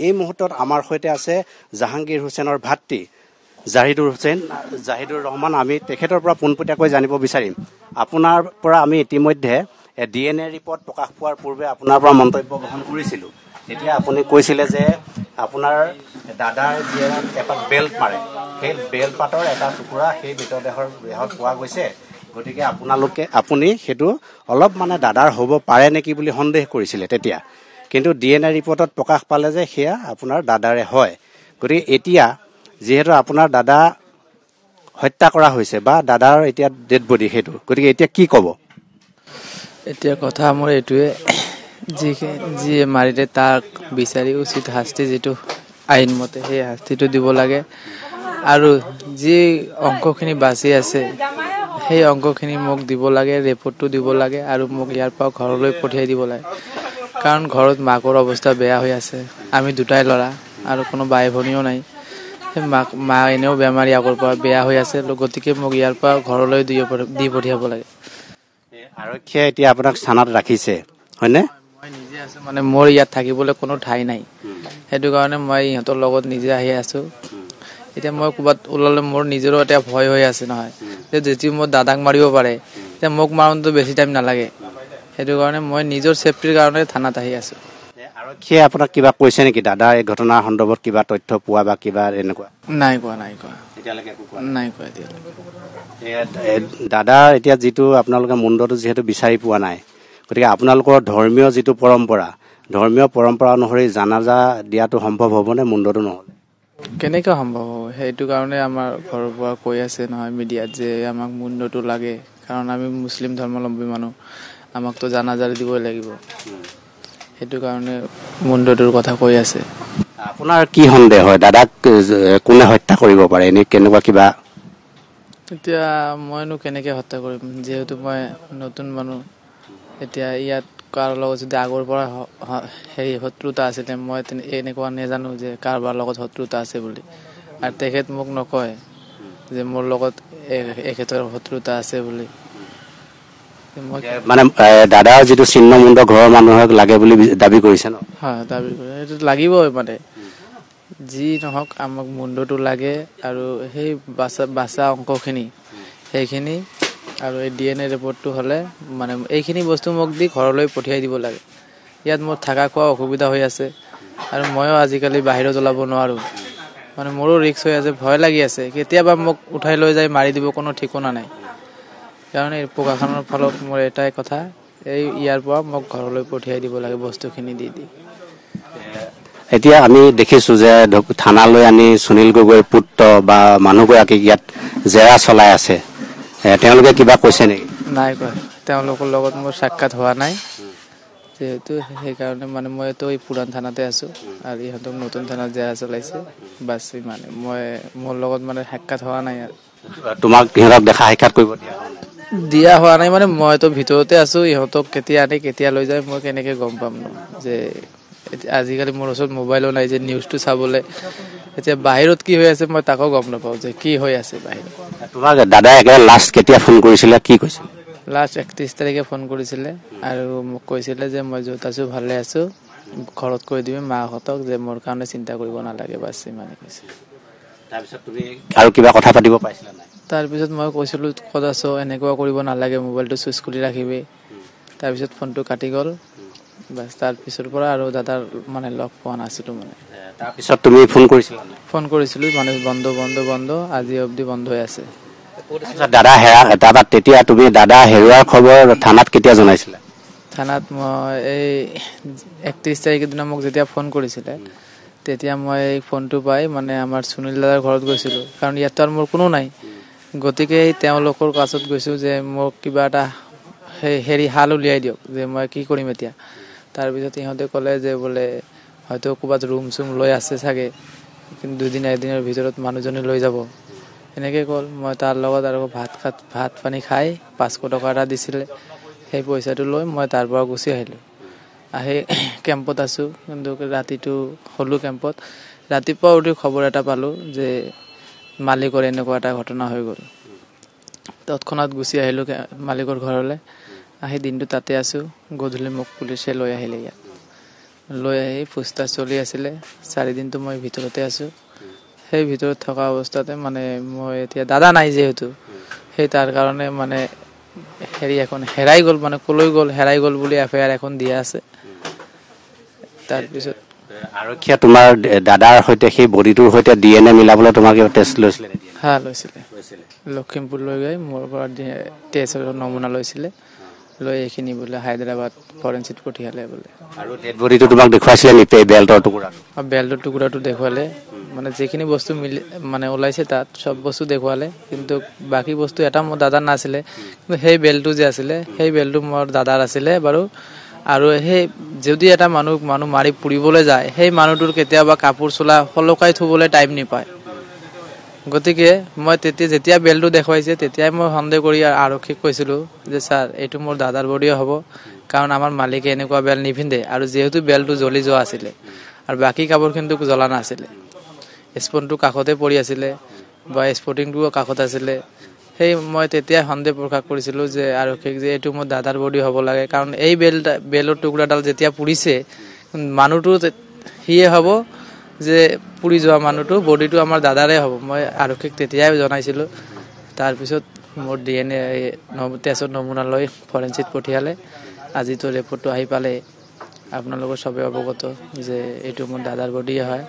এই মুহূৰ্তত আমাৰ সৈতে আছে জাহাংগীৰ হুছেইনৰ ভাতৃ জাহিদুৰ ৰহমান। আমি তেখেতৰ পৰা পোনপটীয়াকৈ জানিব বিচাৰিম। আপোনাৰ পৰা আমি ইতিমধ্যে DNA ৰিপৰ্ট প্ৰকাশ পোৱাৰ পূৰ্বে আপোনাৰ পৰা মন্তব্য গ্ৰহণ কৰিছিলোঁ। তেতিয়া আপুনি কৈছিলে যে আপোনাৰ দাদাৰ জীয়েৰাত এপাত বেল্ট মাৰে, সেই বেল্ট পাতৰ এটা টুকুৰা সেই মৃতদেহত পোৱা গৈছে। গতিকে আপুনি সেইটো অলপ মানে দাদাৰ হ'ব পাৰে নেকি বুলি সন্দেহ কৰিছিলে তেতিয়া। কিন্তু DNA ৰিপৰ্টত প্ৰকাশ পালে যে সেয়া আপোনাৰ দাদাৰে হয়। গতিকে এতিয়া যিহেতু আপোনাৰ দাদা হত্যা কৰা হৈছে বা দাদাৰ এতিয়া ডেড বডি সেইটো, গতিকে এতিয়া কি ক'ব? এতিয়া কথা মোৰ এইটোৱে, যিয়ে মাৰিলে তাক বিচাৰি উচিত শাস্তি, যিটো আইনমতে সেই শাস্তিটো দিব লাগে। আৰু যি অংশখিনি বাচি আছে সেই অংশখিনি মোক দিব লাগে, ৰিপৰ্টটো দিব লাগে আৰু মোক ইয়াৰ পৰা ঘৰলৈ পঠিয়াই দিব লাগে। কাৰণ ঘৰত মাকৰ অৱস্থা বেয়া হৈ আছে। আমি দুটাই ল'ৰা আৰু কোনো বাই ভনীও নাই। সেই মা এনেও বেমাৰী, আগৰ পৰা বেয়া হৈ আছে। গতিকে মোক ইয়াৰ পৰা ঘৰলৈ দি পঠিয়াব লাগে। আৰক্ষীয়ে এতিয়া আপোনাক স্থানত ৰাখিছে হয়নে? মই নিজে আছো, মানে মোৰ ইয়াত থাকিবলৈ কোনো ঠাই নাই। সেইটো কাৰণে মই ইহঁতৰ লগত নিজে আহি আছো। এতিয়া মই ক'ৰবাত ওলালে মোৰ নিজৰো এতিয়া ভয় হৈ আছে নহয়, যে যদি মোৰ দাদাক মাৰিব পাৰে, এতিয়া মোক মাৰোঁতে বেছি টাইম নালাগে। সেইটো কাৰণে মই নিজৰ ছেফটিৰ কাৰণে থানাত আহি আছো। আৰক্ষীয়ে আপোনাক কিবা কৈছে নেকি দাদা এই ঘটনাৰ সন্দৰ্ভত কিবা তথ্য পোৱা বা কিবা এনেকুৱা? নাই কোৱা এতিয়ালৈকে নাই কোৱা এতিয়ালৈকে। দাদা এতিয়া যিটো আপোনালোকে মুণ্ডটো যিহেতু বিচাৰি পোৱা নাই, গতিকে আপোনালোকৰ ধৰ্মীয় যিটো পৰম্পৰা অনুসৰি জানাজা দিয়াটো সম্ভৱ হ'বনে মুণ্ডটো নহ'লে? কেনেকৈ সম্ভৱ হ'ব? সেইটো কাৰণে আমাৰ ঘৰৰ পৰা কৈ আছে নহয় মিডিয়াত যে আমাক মুণ্ডটো লাগে, কাৰণ আমি মুছলিম ধৰ্মাৱলম্বী মানুহ, আমাকতো জানাজা দিবই লাগিব। সেইটো কাৰণে মুণ্ডটোৰ কথা কৈ আছে। আপোনাৰ কি সন্দেহ হয় দাদাক কোনে হত্যা কৰিব পাৰে? এনে কেনেকুৱা কিবা? এতিয়া মইনো কেনেকৈ হত্যা কৰিম, যিহেতু মই নতুন মানুহ। এতিয়া ইয়াত কাৰোবাৰ লগত যদি আগৰ পৰা শত্ৰুতা আছিলে, মই এনেকুৱা নাজানো যে কাৰোবাৰ লগত শত্ৰুতা আছে বুলি। আৰু তেখেত মোক নকয় যে মোৰ লগত এখেতৰ শত্ৰুতা আছে বুলি। মানে দাদাৰ যিটো চিহ্ন মুণ্ড ঘৰৰ মানুহক লাগে বুলি দাবী কৰিছে ন? হয়, দাবী কৰে। সেইটো লাগিবই, মানে যি নহওক আমাক মুণ্ডটো লাগে আৰু সেই বাচা অংশখিনি সেইখিনি আৰু এই DNA ৰিপৰ্টটো হ'লে মানে এইখিনি বস্তু মোক দি ঘৰলৈ পঠিয়াই দিব লাগে। ইয়াত মোৰ থকা খোৱা অসুবিধা হৈ আছে আৰু ময়ো আজিকালি বাহিৰত ওলাব নোৱাৰোঁ। মানে মোৰো ৰিক্স হৈ আছে, ভয় লাগি আছে। কেতিয়াবা মোক উঠাই লৈ যাই মাৰি দিব, কোনো ঠিকনা নাই। কাৰণে প্ৰশাসনৰ ফলত মোৰ এটাই কথা, ইয়াৰ পৰা মোক ঘৰলৈ পঠিয়াই দিব লাগে বস্তুখিনি দি। এতিয়া আমি দেখিছোঁ যে থানালৈ আনি সুনীল গগৈৰ পুত্ৰ বা মানুহগৰাকীক ইয়াত জেৰা চলাই আছে, তেওঁলোকে কিবা কৈছে নেকি? নাই কোৱা, তেওঁলোকৰ লগত মোৰ সাক্ষাৎ হোৱা নাই। যিহেতু সেইকাৰণে মানে মইতো এই পুৰাণ থানাতে আছোঁ আৰু ইহঁতক নতুন থানাত জেৰা চলাইছে। বাছ মানে মোৰ লগত মানে সাক্ষাৎ হোৱা নাই আৰু। তোমাক সিহঁতক দেখা সাক্ষাৎ কৰিব দিয়া হোৱা নাই, মানে মইতো ভিতৰতে আছো। ইহঁতক কেতিয়া আনে কেতিয়া লৈ যায় মই কেনেকে গম পাম ন? যে আজিকালি মোৰ ওচৰত মোবাইলো নাই যে নিউজটো চাবলৈ। এতিয়া বাহিৰত কি হৈ আছে মই তাকো গম নাপাওঁ যে কি হৈ আছে বাহিৰত। তোমাক দাদাই একেবাৰে লাষ্ট কেতিয়া ফোন কৰিছিলে, কি কৈছিলে? লাষ্ট 31 তাৰিখে ফোন কৰিছিলে আৰু মোক কৈছিলে যে মই য'ত আছোঁ ভালে আছোঁ, ঘৰত কৈ দিবি মাহঁতক যে মোৰ কাৰণে চিন্তা কৰিব নালাগে, বাছ ইমানে কৈছে। তাৰপিছত তুমি আৰু কিবা কথা পাতিব পাৰিছিলা নাই? তাৰপিছত মই কৈছিলোঁ ক'ত আছ, এনেকুৱা কৰিব নালাগে, মোবাইলটো চুইচ কৰি ৰাখিবি। তাৰপিছত ফোনটো কাটি গ'ল। বাছ তাৰপিছৰ পৰা আৰু দাদাৰ মানে লগ পোৱা নাছিলোঁ। মানে তাৰপিছত তুমি ফোন কৰিছিলা? ফোন কৰিছিলোঁ, মানে বন্ধ আজি অবধি বন্ধ হৈ আছে। তেতিয়া তুমি দাদা হেৰুৱাৰ খবৰ থানাত কেতিয়া জনাইছিলা? থানাত মই এই 31 তাৰিখৰ দিনা মোক যেতিয়া ফোন কৰিছিলে, তেতিয়া মই এই ফোনটো পাই মানে আমাৰ সুনীল দাদাৰ ঘৰত গৈছিলোঁ, কাৰণ ইয়াততো আৰু মোৰ কোনো নাই। গতিকে তেওঁলোকৰ কাছত গৈছোঁ যে মোক কিবা এটা হাল উলিয়াই দিয়ক, যে মই কি কৰিম এতিয়া। তাৰপিছত ইহঁতে ক'লে যে বোলে হয়তো ক'ৰবাত ৰুম চুম লৈ আছে চাগে, কিন্তু 2-1 দিনৰ ভিতৰত মানুহজনে লৈ যাব। এনেকৈ ক'ল। মই তাৰ লগত আৰু ভাত পানী খাই 500 টকা এটা দিছিলে, সেই পইচাটো লৈ মই তাৰ পৰা গুচি আহিলোঁ। আহি কেম্পত আছোঁ, কিন্তু ৰাতিটো হ'লোঁ কেম্পত। ৰাতিপুৱা উঠি খবৰ এটা পালোঁ যে মালিকৰ এনেকুৱা এটা ঘটনা হৈ গ'ল। তৎক্ষণাত গুচি আহিলোঁ মালিকৰ ঘৰলৈ। আহি দিনটো তাতে আছোঁ। গধূলি মোক পুলিচে লৈ আহিলে ইয়াত। লৈ আহি পুষ্টাৰ চলি আছিলে 4 দিনটো মই ভিতৰতে আছো সেই ভিতৰত থকা অৱস্থাতে মানে মই এতিয়া দাদা নাই যেহেতু সেই তাৰ কাৰণে মানে হেৰি এখন হেৰাই গ'ল মানে কলৈ গ'ল হেৰাই গ'ল বুলি এফআইআৰ এখন দিয়া আছে তাৰপিছত আৰক্ষীয়ে তোমাৰ দাদাৰ সৈতে সেই বডিটোৰ সৈতে ডিএনএ মিলাবলৈ তোমাক টেষ্ট লৈছিলে হা লৈছিলে লখিমপুৰ লৈ গৈ মোৰ পৰা টেষ্টৰ নমুনা লৈছিলে লৈ এইখিনি বোলে হায়দৰাবাদ ফৰেনচিক পঠিয়ালে বোলে আৰু ডেড বডিটো তোমাক দেখুৱাইছিলে নিপে বেল্টৰ টুকুৰাটো বেল্টৰ টুকুৰাটো দেখুৱালে মানে যিখিনি বস্তু মানে ওলাইছে তাত সব বস্তু দেখুৱালে কিন্তু বাকি বস্তু এটা মোৰ দাদাৰ নাছিলে কিন্তু সেই বেল্টটো যে আছিলে সেই বেল্টটো মোৰ দাদাৰ আছিলে বাৰু আৰু সেই যদি এটা মানুহ মাৰি পুৰিবলৈ যায় সেই মানুহটোৰ কেতিয়াবা কাপোৰ চোলা হলকাই থবলৈ টাইম নাপায় গতিকে মই যেতিয়া বেল্টটো দেখুৱাইছে তেতিয়াই মই সন্দেহ কৰি আৰক্ষীক কৈছিলো যে স্যাৰ এইটো মোৰ দাদাৰ বডিও হ'ব কাৰণ আমাৰ মালিকে এনেকুৱা বেল্ট নিপিন্ধে আৰু যেহেতু বেল্টটো জ্বলি যোৱা আছিলে আৰু বাকি কাপোৰ কিন্তু জ্বলা নাছিলে স্পনটো কাষতে পৰি আছিলে বা স্পটিংটোও কাষত আছিলে সেই মই তেতিয়া সন্দেহ প্ৰকাশ কৰিছিলো যে আৰক্ষীক যে এইটো মোৰ দাদাৰ বডি হ'ব লাগে কাৰণ এই বেল্টৰ টুকুৰাডাল যেতিয়া পুৰিছে মানুহটো হিয়ে হ'ব যে পুৰি যোৱা মানুহটো বডিটো আমাৰ দাদাৰে হ'ব মই আৰক্ষীক তেতিয়াই জনাইছিলো তাৰপিছত মোৰ ডিএনএ টেষ্টৰ নমুনা লৈ ফৰেনচিক পঠিয়ালে আজিতো ৰিপৰ্টটো আহি পালে আপোনালোকৰ সবে অৱগত যে এইটো মোৰ দাদাৰ বডি হয়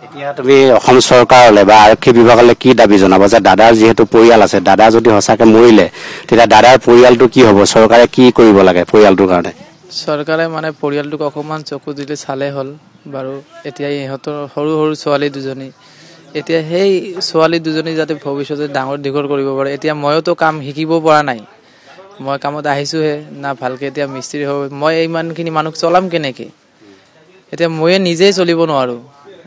এতিয়া তুমি অসম চৰকাৰলৈ বা আৰক্ষী বিভাগলৈ কি দাবী জনাব যে দাদাৰ যিহেতু পৰিয়াল আছে দাদা যদি সঁচাকে মৰিলে তেতিয়া দাদাৰ পৰিয়ালটো কি হ'ব চৰকাৰে কি কৰিব লাগে পৰিয়ালটোৰ কাৰণে চৰকাৰে মানে পৰিয়ালটোক অকমান চকু দিলে চালে হ'ল বাৰু এতিয়া ইহঁতৰ সৰু সৰু ছোৱালী দুজনী এতিয়া সেই ছোৱালী দুজনী যাতে ভৱিষ্যতে ডাঙৰ দীঘল কৰিব পাৰে এতিয়া মইতো কাম শিকিব পৰা নাই মই কামত আহিছোহে না ভালকে এতিয়া মিস্ত্ৰী হ'ব মই ইমানখিনি মানুহ চলাম কেনেকে এতিয়া মই নিজেই চলিব নোৱাৰো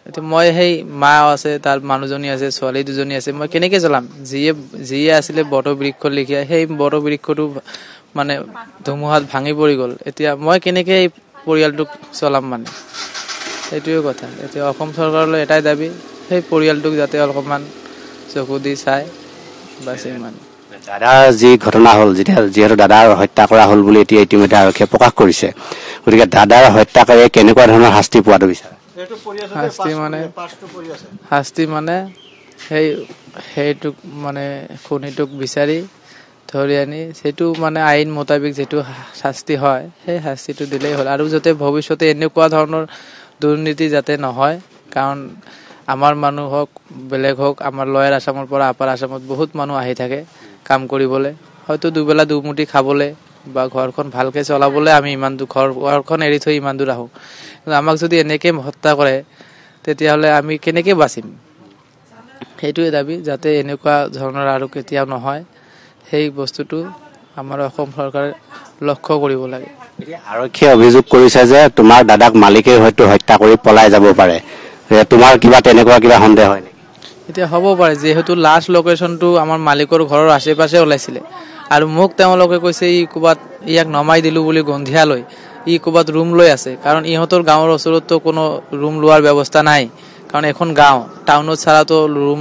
এতিয়া মই সেই মা আছে তাৰ মানুহজনী আছে ছোৱালী দুজনী আছে মই কেনেকে চলাম যিয়ে আছিলে বট বৃক্ষ লিখিয়া সেই বট বৃক্ষটো মানে ধুমুহাত ভাঙি পৰি গ'ল এতিয়া মই কেনেকে এই পৰিয়ালটোক চলাম মানে এইটোৱে কথা এতিয়া অসম চৰকাৰলৈ এটাই দাবী সেই পৰিয়ালটোক যাতে অলপমান চকু দি চাই বাস ইমান দাদাৰ যি ঘটনা হ'ল যিহেতু দাদাৰ হত্যা কৰা হ'ল বুলি এতিয়া ইতিমধ্যে আৰক্ষীয়ে প্ৰকাশ কৰিছে গতিকে দাদাৰ হত্যাকাৰীয়ে কেনেকুৱা ধৰণৰ শাস্তি পোৱাটো বিচাৰে শাস্তি মানে সেইটোক মানে খুনীটোক বিচাৰি ধৰি আনি সেইটো মানে আইন মোতাবিক যেটো শাস্তি হয় সেই শাস্তিটো দিলেই হ'ল আৰু যাতে ভৱিষ্যতে এনেকুৱা ধৰণৰ দুৰ্নীতি যাতে নহয় কাৰণ আমাৰ মানুহ হওক বেলেগ হওক আমাৰ লয়াৰ আসামৰ পৰা আপাৰ আসামত বহুত মানুহ আহি থাকে কাম কৰিবলৈ হয়তো দুবেলা দুমুঠি খাবলৈ বা ঘৰখন ভালকে চলাবলৈ আমি ইমান দূৰ ঘৰখন এৰি থৈ ইমান দূৰ আহো কিন্তু আমাক যদি এনেকে হত্যা কৰে তেতিয়াহ'লে আমি কেনেকে বাচিম সেইটোৱে দাবী যাতে এনেকুৱা ধৰণৰ আৰু কেতিয়াও নহয় সেই বস্তুটো আমাৰ অসম চৰকাৰে লক্ষ্য কৰিব লাগে আৰক্ষীয়ে অভিযোগ কৰিছে যে তোমাৰ দাদাক মালিকে হয়তো হত্যা কৰি পলাই যাব পাৰে তোমাৰ কিবা তেনেকুৱা কিবা সন্দেহ হয় নেকি এতিয়া হ'ব পাৰে যেহেতু লাষ্ট লোকেশনটো আমাৰ মালিকৰ ঘৰৰ আশে-পাশে ওলাইছিলে আৰু মোক তেওঁলোকে কৈছে ই কুবাত ইয়াক নমাই দিলো বুলি গন্ধিয়ালৈ ই কুবাত ৰুম লৈ আছে কাৰণ ইহঁতৰ গাঁৱৰ ওচৰততো কোনো ৰুম লোৱাৰ ব্যৱস্থা নাই কাৰণ এখন গাঁও টাউনত ছাড়াতো ৰুম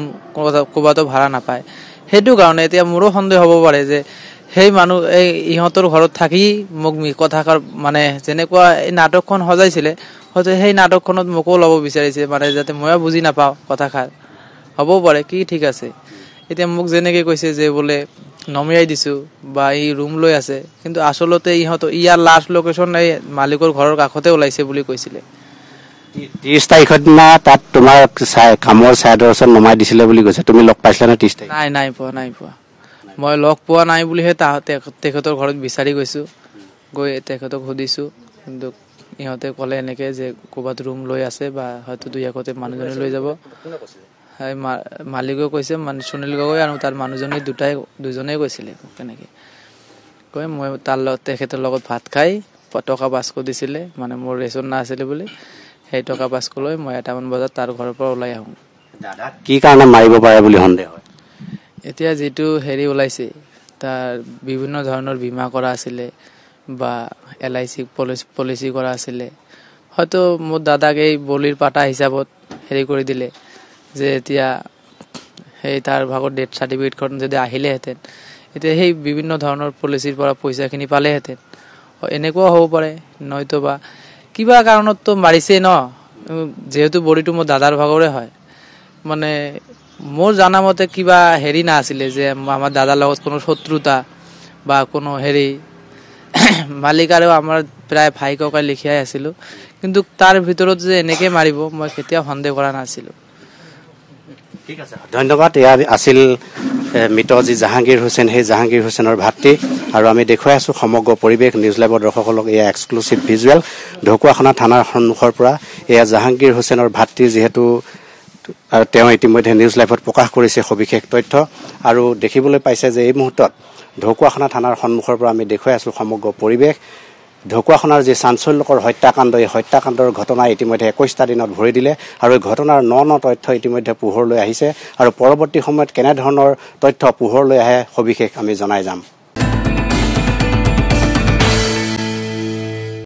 কুবাতো ভাড়া নাপায় সেইটো কাৰণে এতিয়া মোৰো সন্দেহ হ'ব পাৰে যে সেই মানুহ এই ইহঁতৰ ঘৰত থাকি মোক কথাষাৰ মানে যেনেকুৱা এই নাটকখন সজাইছিলে হয়তো সেই নাটকখনত মোকো ল'ব বিচাৰিছে মানে যাতে ময়ো বুজি নাপাওঁ কথাষাৰ হ'ব পাৰে কি ঠিক আছে এতিয়া মোক যেনেকে কৈছে যে বোলে নমিয়াই দিছো বা ই ৰুম লৈ আছে কিন্তু আসলতে ইয়াৰ লাষ্ট লোকেশন এই মালিকৰ ঘৰৰ কাষতে ওলাইছে বুলি কৈছিলে 30 তাৰিখৰ দিনা তাত তোমাৰ কামৰ চাইডৰ ওচৰত নমাই দিছিলে বুলি কৈছে তুমি লগ পাইছিলা না 30 তাৰিখ নাই পোৱা মই লগ পোৱা নাই বুলিহে তেখেতৰ ঘৰত বিচাৰি গৈছো গৈ তেখেতক সুধিছো কিন্তু ইহঁতে ক'লে এনেকে যে ক'বাত ৰুম লৈ আছে বা হয়তো দুই আগতে মানুহজনে লৈ যাব মালিকে কৈছে মানে সুনীল গগৈ আৰু তাৰ মানুহজনী দুজনেই কৈছিলে কেনেকে কৈ মই তাৰ তেখেতৰ লগত ভাত খাই টকা 500 দিছিলে মানে মোৰ ৰেচন নাছিলে বুলি সেই টকা 500 লৈ মই 8মান বজাত তাৰ ঘৰৰ পৰা ওলাই আহোঁ দাদা কি কাৰণে মাৰিব পাৰে বুলি সন্দেহ হয় এতিয়া যেটো হেৰি ওলাইছে তাৰ বিভিন্ন ধৰণৰ বীমা কৰা আছিলে বা এলআইসি পলিচি কৰা আছিলে হয়তো মোৰ দাদাক এই বলিৰ পাটা হিচাপত হেৰি কৰি দিলে যে এতিয়া সেই তাৰ ভাগৰ ডেথ সাৰ্টিফিকেটখন যদি আহিলেহেঁতেন এতিয়া সেই বিভিন্ন ধৰণৰ পলিচিৰ পৰা পইচাখিনি পালেহেঁতেন এনেকুৱাও হ'ব পাৰে নয়তো বা কিবা কাৰণততো মাৰিছেই ন, যিহেতু বডিটো মোৰ দাদাৰ ভাগৰে হয়। মানে মোৰ জানা মতে কিবা হেৰি নাছিলে যে আমাৰ দাদাৰ লগত কোনো শত্ৰুতা বা কোনো হেৰি মালিক আৰু আমাৰ প্ৰায় ভাই ককাই লিখিয়াই আছিলোঁ, কিন্তু তাৰ ভিতৰত যে এনেকৈ মাৰিব মই কেতিয়াও সন্দেহ কৰা নাছিলোঁ। ঠিক আছে, ধন্যবাদ। এয়া আছিল মৃত যি জাহাংগীৰ হুছেইন, সেই জাহাংগীৰ হুছেইনৰ ভাতৃ, আৰু আমি দেখুৱাই আছোঁ সমগ্ৰ পৰিৱেশ নিউজ লাইভৰ দৰ্শকসকলক। এয়া এক্সক্লুচিভ ভিজুৱেল ঢকুৱাখানা থানাৰ সন্মুখৰ পৰা। এয়া জাহাংগীৰ হুছেইনৰ ভাতৃ, যিহেতু আৰু তেওঁ ইতিমধ্যে নিউজ লাইভত প্ৰকাশ কৰিছে সবিশেষ তথ্য, আৰু দেখিবলৈ পাইছে যে এই মুহূৰ্তত ঢকুৱাখানা থানাৰ সন্মুখৰ পৰা আমি দেখুৱাই আছোঁ সমগ্ৰ পৰিৱেশ। ঢকুৱাখানাৰ যি চাঞ্চল্যকৰ হত্যাকাণ্ড, এই হত্যাকাণ্ডৰ ঘটনাই ইতিমধ্যে 21টা দিনত ভৰি দিলে, আৰু এই ঘটনাৰ ন তথ্য ইতিমধ্যে পোহৰলৈ আহিছে, আৰু পৰৱৰ্তী সময়ত কেনেধৰণৰ তথ্য পোহৰলৈ আহে সবিশেষ আমি জনাই যাম।